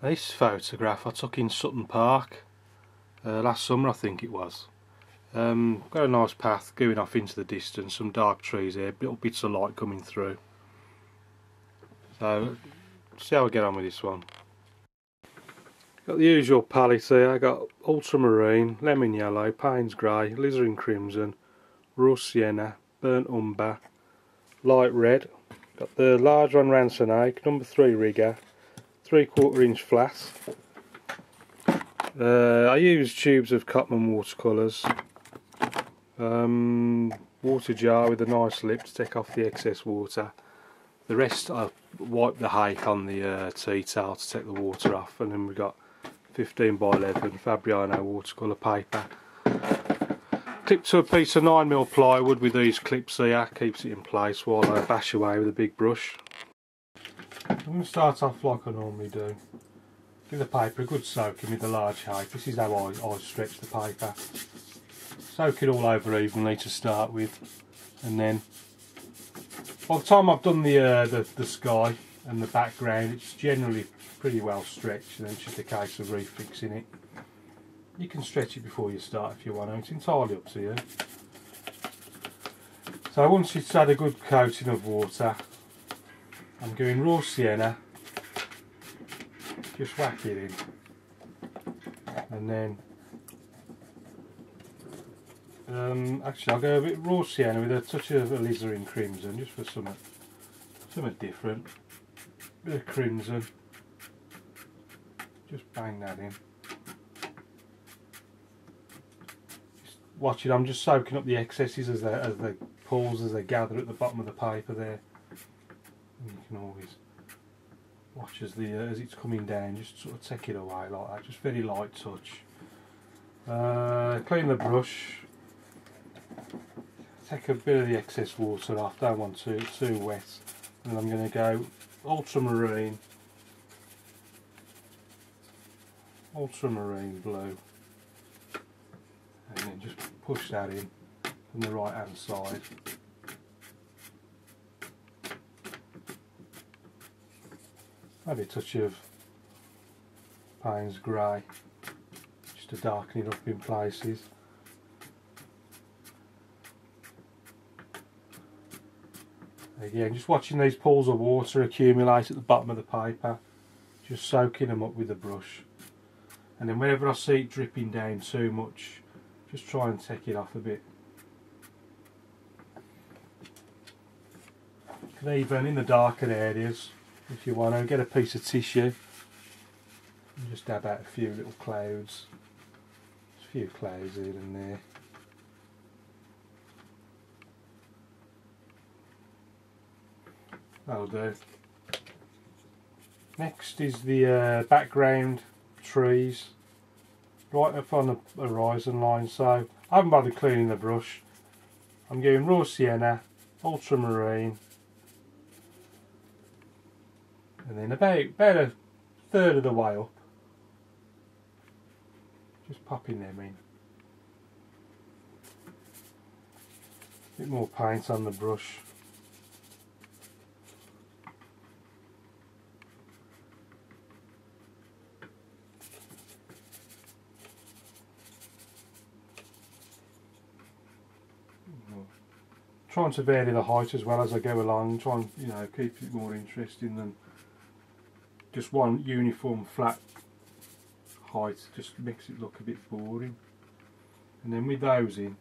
This photograph I took in Sutton Park last summer, I think it was. Got a nice path going off into the distance, some dark trees here, little bits of light coming through. So, see how we get on with this one. Got the usual palette here. I got ultramarine, lemon yellow, Payne's grey, alizarin crimson, raw sienna, burnt umber, light red. Got the large one Ransonake, number 3 rigger, 3/4 inch flat. I use tubes of Cotman watercolours. Water jar with a nice lip to take off the excess water. The rest I wipe the hake on the tea towel to take the water off, and then we've got 15 by 11 Fabriano Watercolour Paper. Clipped to a piece of 9mm plywood with these clips here, keeps it in place while I bash away with a big brush. I'm going to start off like I normally do. Give the paper a good soaking with the large hake. This is how I stretch the paper. Soak it all over evenly to start with, and then by the time I've done the sky and the background, it's generally pretty well stretched, and then it's just a case of refixing it. You can stretch it before you start if you want to, it's entirely up to you. So once it's had a good coating of water, I'm going raw sienna, just whack it in, and then actually I'll go a bit raw sienna with a touch of alizarin crimson, just for something different. Bit of crimson, just bang that in. Just watch it, I'm just soaking up the excesses as they pools, as they gather at the bottom of the paper there. And you can always watch as it's coming down, just sort of take it away like that, just very light touch. Clean the brush, take a bit of the excess water off, don't want too wet, and I'm going to go ultramarine blue, and then just push that in from the right hand side. Maybe a touch of Payne's grey, just to darken it up in places. Again, just watching these pools of water accumulate at the bottom of the paper, just soaking them up with a brush, and then whenever I see it dripping down too much, just try and take it off a bit. You can even, in the darker areas, if you want to, get a piece of tissue and just dab out a few little clouds, just a few clouds here and there. That'll do. Next is the background trees, right up on the horizon line, so I haven't bothered cleaning the brush. I'm going raw sienna, ultramarine, and then about a third of the way up, just popping them in. A bit more paint on the brush. Trying to vary the height as well as I go along, trying keep it more interesting than just one uniform flat height, just makes it look a bit boring. And then with those in,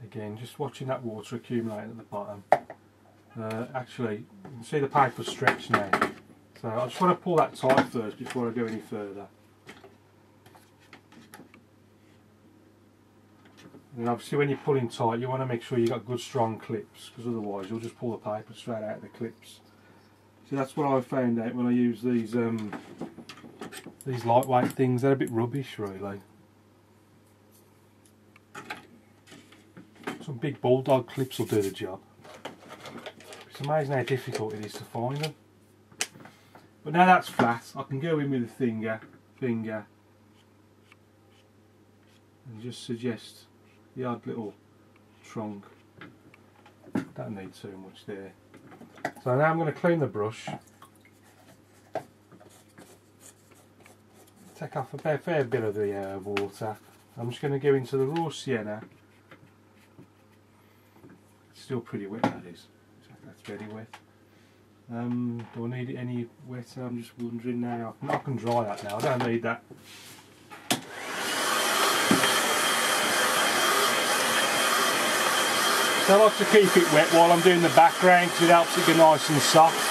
again just watching that water accumulate at the bottom. Actually, you can see the paper stretch now, so I just want to pull that tight first before I go any further. And obviously when you're pulling tight, you want to make sure you've got good strong clips, because otherwise you'll just pull the paper straight out of the clips. So that's what I found out when I use these lightweight things. They're a bit rubbish really. Some big bulldog clips will do the job. It's amazing how difficult it is to find them. But now that's flat, I can go in with a finger and just suggest the odd little trunk. Don't need too much there. So now I'm going to clean the brush take off a fair bit of the water. I'm just going to go into the raw sienna. It's still pretty wet, that is. That's very wet. Do I need it any wetter? I'm just wondering now. I can dry that now. I don't need that. So I like to keep it wet while I'm doing the background because it helps it get nice and soft.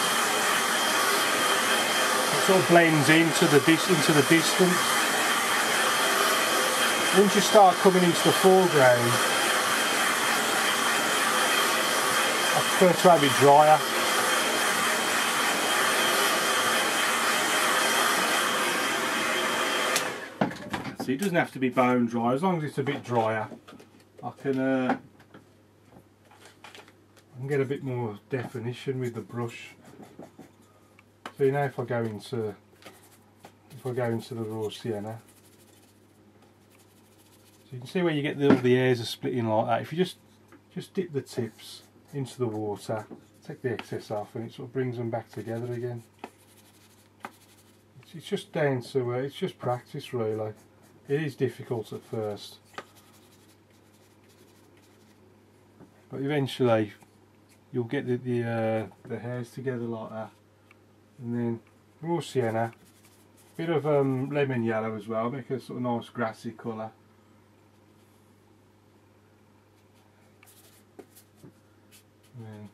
It sort of blends into the distance. Once you start coming into the foreground, I prefer to have it drier. See, it doesn't have to be bone dry, as long as it's a bit drier. I can get a bit more definition with the brush. So now if I go into the raw sienna, so you can see where you get all the hairs are splitting like that. If you just dip the tips into the water, take the excess off, and it sort of brings them back together again. It's just down to it's just practice really. It is difficult at first, but eventually you'll get the hairs together like that. And then raw sienna, bit of lemon yellow as well, make a sort of nice grassy colour. And then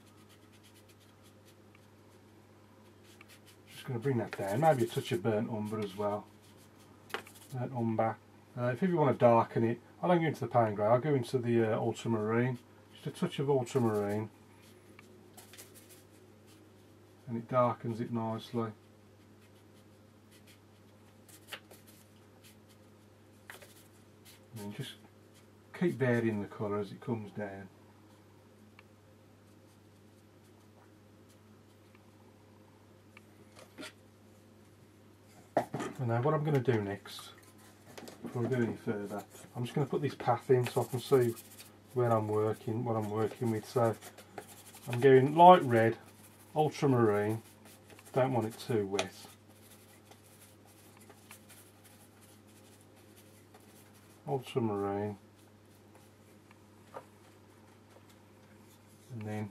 just going to bring that down, maybe a touch of burnt umber as well. Burnt umber. If you want to darken it, I don't go into the paint grey, I'll go into the ultramarine. Just a touch of ultramarine. And it darkens it nicely. And then just keep varying the colour as it comes down. And now what I'm going to do next, before I go any further, I'm just going to put this path in so I can see where I'm working, what I'm working with. So I'm going light red, ultramarine, don't want it too wet. Ultramarine, and then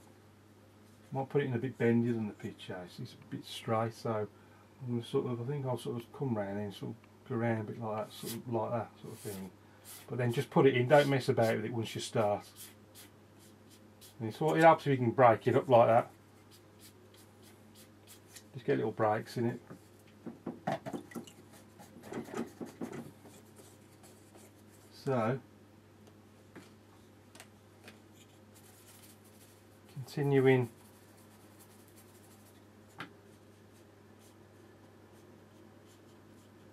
I might put it in a bit bendier than the picture. It's a bit straight, so I'm going to sort of, I think I'll sort of come round and sort of go around a bit like that, sort of thing. But then just put it in, don't mess about with it once you start. And it helps if you can break it up like that. Just get little breaks in it. So, continuing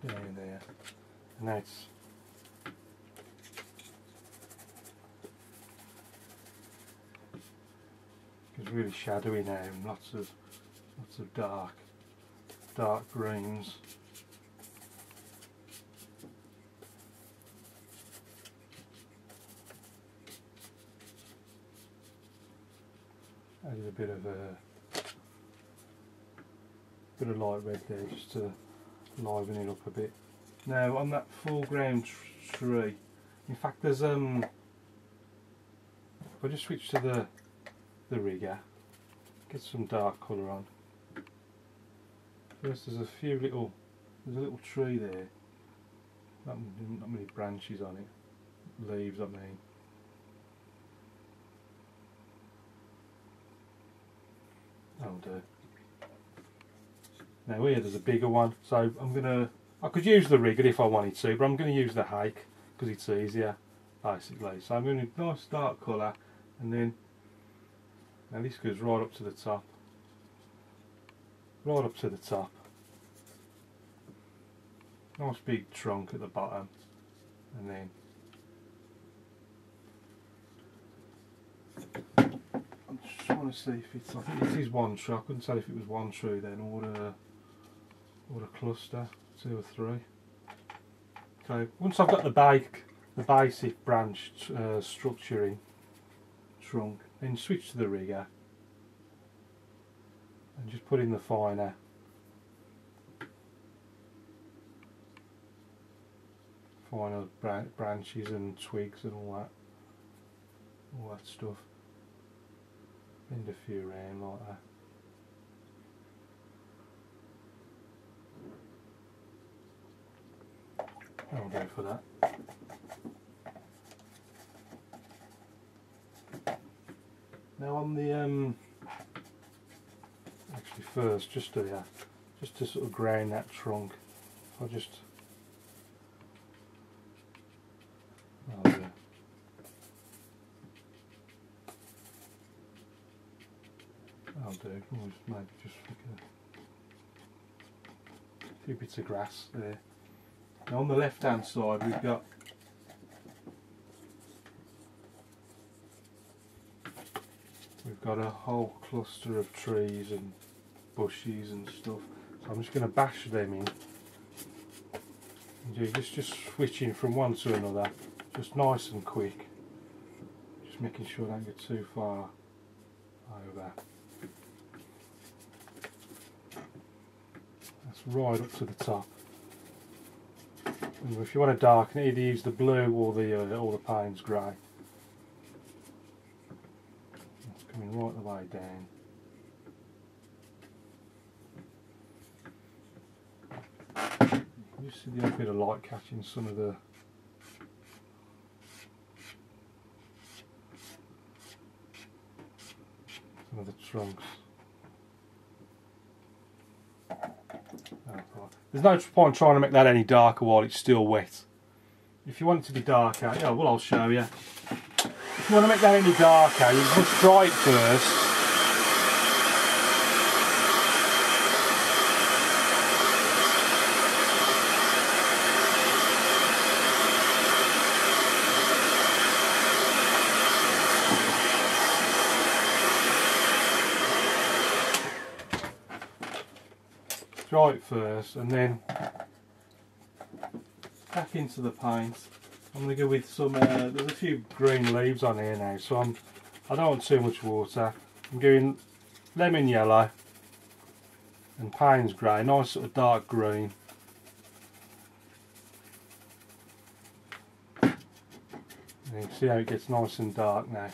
down there, and that's it's really shadowy now, and lots of dark greens. Added a bit of light red there just to liven it up a bit. Now on that foreground tree, in fact there's if I just switch to the rigger, get some dark colour on. First there's a little tree there, not many branches on it, leaves I mean. That'll do. Now here there's a bigger one, so I could use the rigger if I wanted to, but I'm going to use the hake because it's easier basically. So I'm going to nice dark colour, and then now this goes right up to the top. Right up to the top. Nice big trunk at the bottom, and then I'm just trying to see if it's, I think this is one tree. I couldn't tell if it was one tree then or a cluster, 2 or 3. Okay, once I've got the basic branch structure in, trunk, then switch to the rigger and just put in the finer. kind of branches and twigs and all that stuff. Bend a few around like that. That'll do for that. Now on the actually first, just to sort of ground that trunk, I'll do. Maybe just flick a few bits of grass there. Now on the left hand side we've got a whole cluster of trees and bushes and stuff. So I'm just going to bash them in. And just switching from one to another, just nice and quick. Just making sure I don't get too far over. That's right up to the top. And if you want to darken it, either use the blue or the Payne's grey. It's coming right the way down. You see the bit of light catching some of the trunks. There's no point trying to make that any darker while it's still wet. If you want it to be darker, yeah, well, I'll show you. If you want to make that any darker, you must dry it first. Dry it first and then back into the paint. I'm going to go with some, there's a few green leaves on here now, so I don't want too much water. I'm doing lemon yellow and Payne's grey, nice sort of dark green. And you can see how it gets nice and dark now.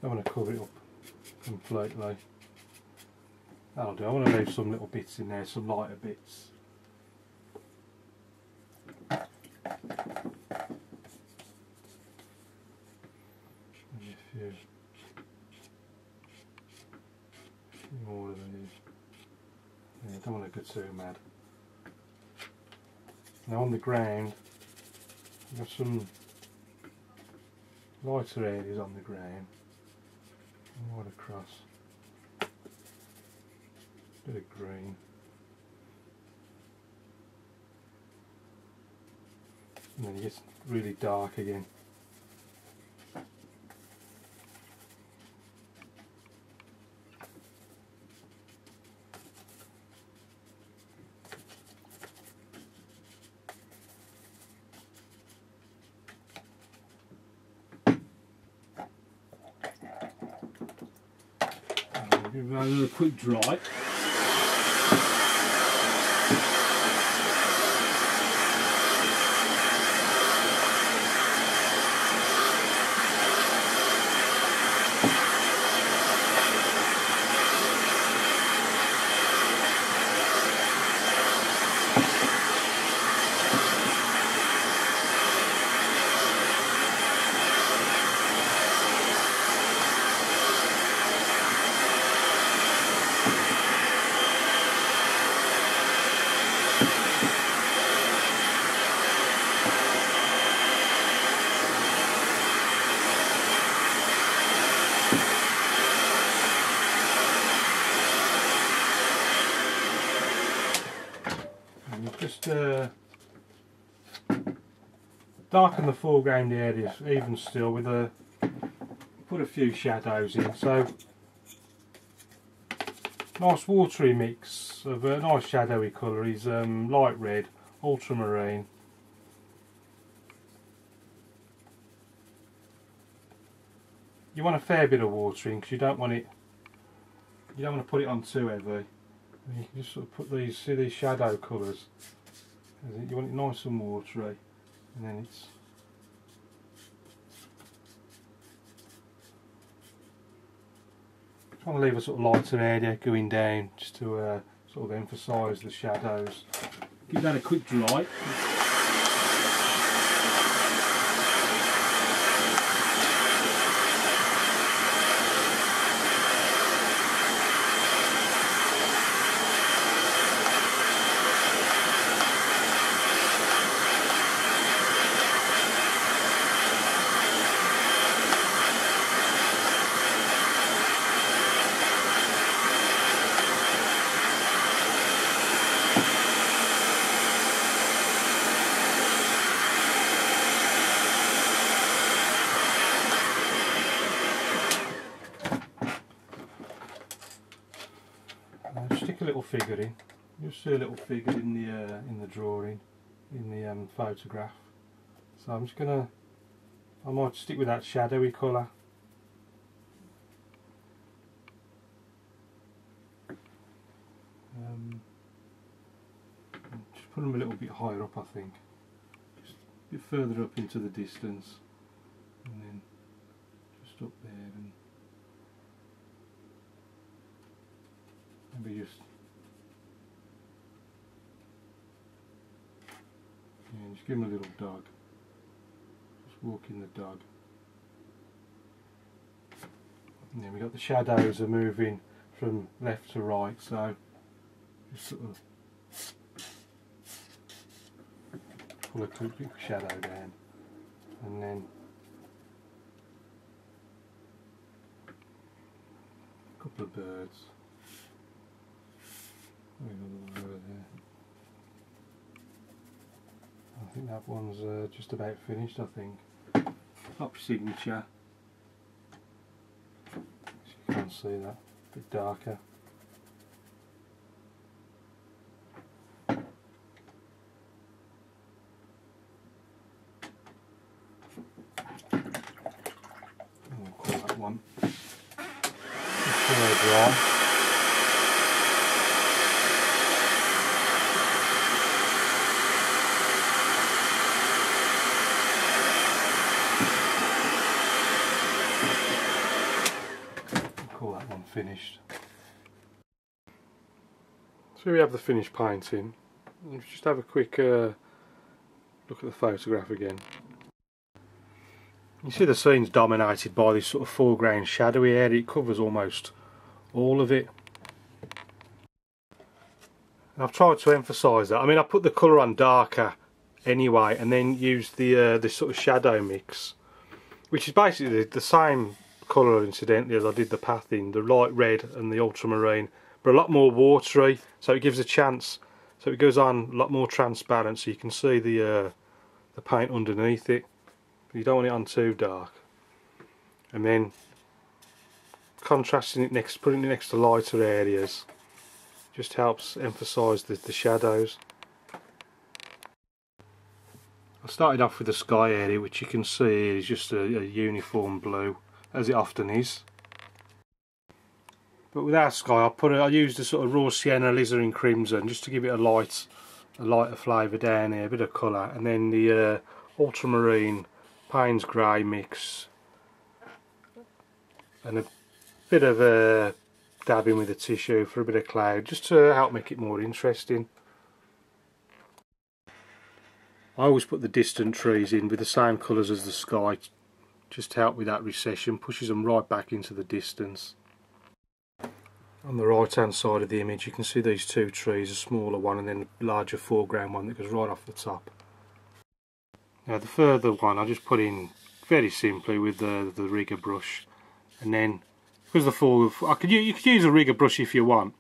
I want to cover it up completely. That'll do. I want to leave some little bits in there, some lighter bits. And a few more of these. Yeah, I don't want to go too mad. Now on the ground, I've got some lighter areas on the ground. Right across, bit of green, and then it gets really dark again. Give it a little quick dry. Just darken the foreground areas even still with put a few shadows in. So nice watery mix of a nice shadowy colour is light red, ultramarine. You want a fair bit of watering because you don't want it you don't want to put it on too heavy. And you can just sort of put these, see these shadow colours. You want it nice and watery, and then it's trying to leave a sort of lighter area going down just to sort of emphasise the shadows. Give that a quick dry. Stick a little figure in. You'll see a little figure in the drawing, in the photograph. So I'm just gonna, I might stick with that shadowy colour. Just put them a little bit higher up, I think. Just a bit further up into the distance, and then just up there, and maybe just, yeah, just give him a little dog. Just walk in the dog. And then we got the shadows are moving from left to right, so just sort of pull a quick shadow down, and then a couple of birds. Another one over there. I think that one's just about finished, I think. Top signature. You can't see that. A bit darker. We'll call that one. Just dry. Call that one finished. So we have the finished painting. Let's just have a quick look at the photograph again. You see the scene's dominated by this sort of foreground shadowy area. It covers almost all of it. And I've tried to emphasise that. I mean, I put the colour on darker anyway, and then used the this sort of shadow mix, which is basically the same colour incidentally as I did the pathing, the light red and the ultramarine, but a lot more watery, so it gives a chance, so it goes on a lot more transparent, so you can see the paint underneath it. You don't want it on too dark. And then contrasting it next, putting it next to lighter areas, just helps emphasise the shadows. I started off with the sky area, which you can see is just a uniform blue, as it often is. But with our sky, I used a sort of raw sienna, alizarin crimson, just to give it a lighter flavour down here, a bit of colour, and then the ultramarine Payne's grey mix, and a bit of dabbing with a tissue for a bit of cloud, just to help make it more interesting. I always put the distant trees in with the same colours as the sky, just to help with that recession, pushes them right back into the distance. On the right hand side of the image you can see these two trees, a smaller one and then a larger foreground one that goes right off the top. Now the further one I just put in very simply with the rigger brush, and then because you could use a rigger brush if you want,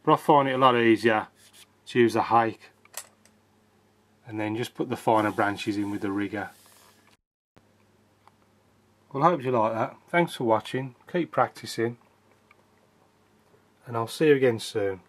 but I find it a lot easier to use a hake, and then just put the finer branches in with the rigger. Well, I hope you like that. Thanks for watching, keep practicing, and I'll see you again soon.